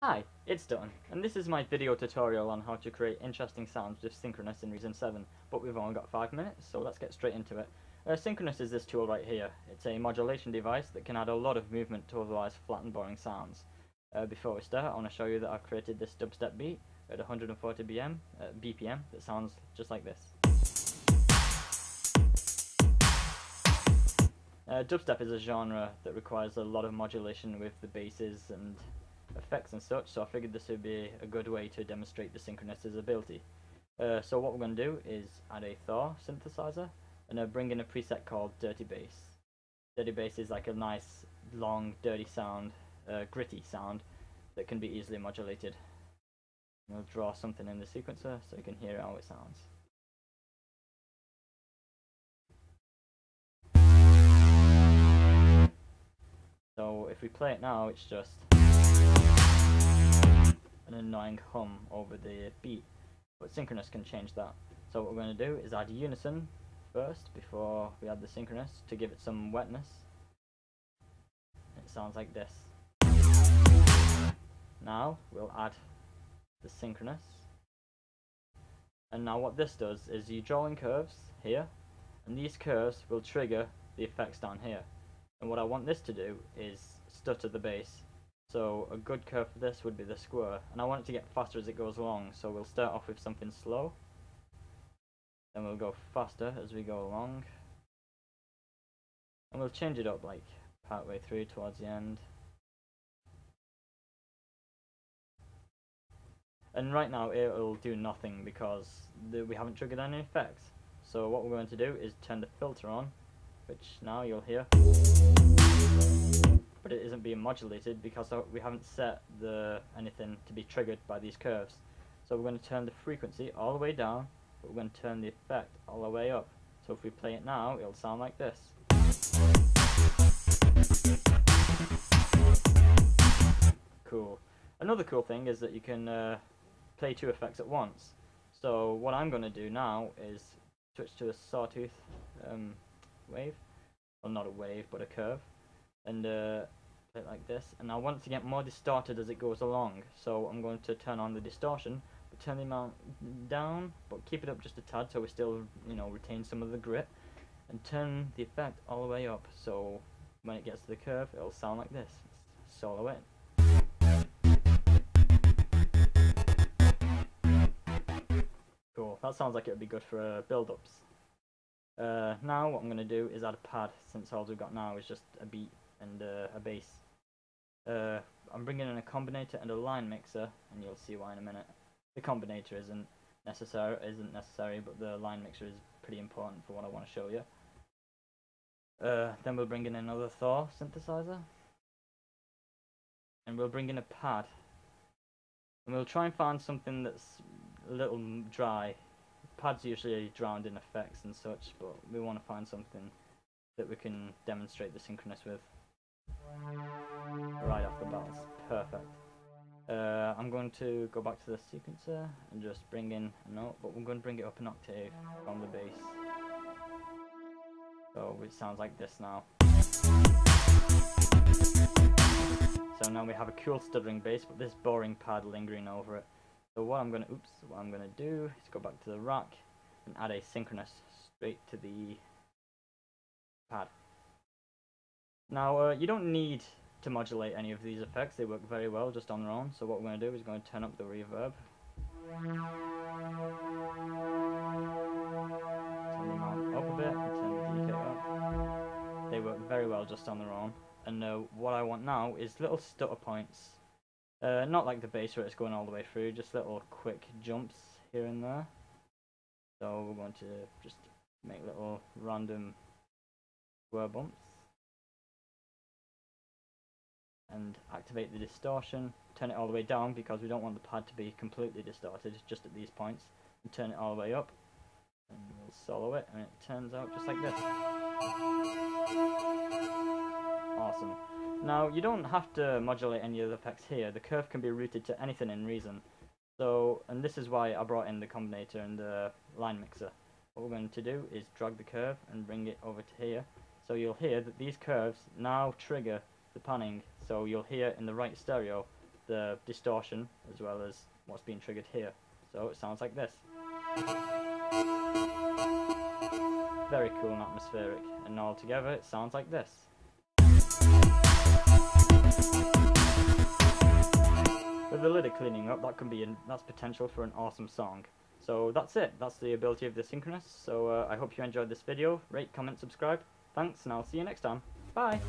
Hi, it's Dutton, and this is my video tutorial on how to create interesting sounds with Synchronus in Reason 7, but we've only got 5 minutes, so let's get straight into it. Synchronus is this tool right here. It's a modulation device that can add a lot of movement to otherwise flat and boring sounds. Before we start, I want to show you that I've created this dubstep beat at 140 BPM that sounds just like this. Dubstep is a genre that requires a lot of modulation with the basses and effects and such, so I figured this would be a good way to demonstrate the Synchronus's ability. So what we're going to do is add a Thor synthesizer and bring in a preset called Dirty Bass. Dirty Bass is like a nice, long, dirty sound, gritty sound that can be easily modulated. We'll draw something in the sequencer so you can hear how it sounds. So if we play it now, it's just an annoying hum over the beat, but Synchronus can change that. So what we're going to do is add unison first before we add the Synchronus to give it some wetness. It sounds like this. Now we'll add the Synchronus, and now what this does is you draw in curves here, and these curves will trigger the effects down here. And what I want this to do is stutter the bass. So a good curve for this would be the square, and I want it to get faster as it goes along, so we'll start off with something slow, then we'll go faster as we go along, and we'll change it up like part way through towards the end. And right now it'll do nothing because we haven't triggered any effects. So what we're going to do is turn the filter on, which now you'll hear, but it isn't being modulated because we haven't set anything to be triggered by these curves. So we're going to turn the frequency all the way down, but we're going to turn the effect all the way up. So if we play it now, it'll sound like this. Cool. Another cool thing is that you can play two effects at once. So what I'm going to do now is switch to a sawtooth wave, well, not a wave but a curve, and play it like this, and I want it to get more distorted as it goes along, so I'm going to turn on the distortion, but turn the amount down, but keep it up just a tad so we still, retain some of the grit, and turn the effect all the way up, so when it gets to the curve it'll sound like this. Solo it. Cool, that sounds like it would be good for build-ups. Now what I'm going to do is add a pad, since all we've got now is just a beat and a bass. I'm bringing in a combinator and a line mixer, and you'll see why in a minute. The combinator isn't necessary, but the line mixer is pretty important for what I want to show you. Then we'll bring in another Thor synthesizer, and we'll bring in a pad, and we'll try and find something that's a little dry. Pads usually drowned in effects and such, but we want to find something that we can demonstrate the Synchronus with. Right off the bat, perfect. I'm going to go back to the sequencer and just bring in a note, but we're going to bring it up an octave from the bass. So it sounds like this now. So now we have a cool stuttering bass, but this boring pad lingering over it. So what I'm gonna do is go back to the rack and add a Synchronus straight to the pad. Now you don't need to modulate any of these effects, they work very well just on their own. So what we're going to do is going to turn up the reverb. Turn the amount up a bit and turn the decay up. They work very well just on their own. And what I want now is little stutter points. Not like the bass where it's going all the way through, just little quick jumps here and there. So we're going to just make little random square bumps. And activate the distortion, turn it all the way down because we don't want the pad to be completely distorted, just at these points. And turn it all the way up, and we'll solo it, and it turns out just like this. Awesome. Now, you don't have to modulate any of the effects here. The curve can be routed to anything in Reason. So, and this is why I brought in the combinator and the line mixer. What we're going to do is drag the curve and bring it over to here. So you'll hear that these curves now trigger the panning. So you'll hear in the right stereo the distortion as well as what's being triggered here. So it sounds like this. Very cool and atmospheric, and all together it sounds like this. With the lyric cleaning up, that's potential for an awesome song. So that's it. That's the ability of the Synchronus. So I hope you enjoyed this video. Rate, comment, subscribe. Thanks, and I'll see you next time. Bye!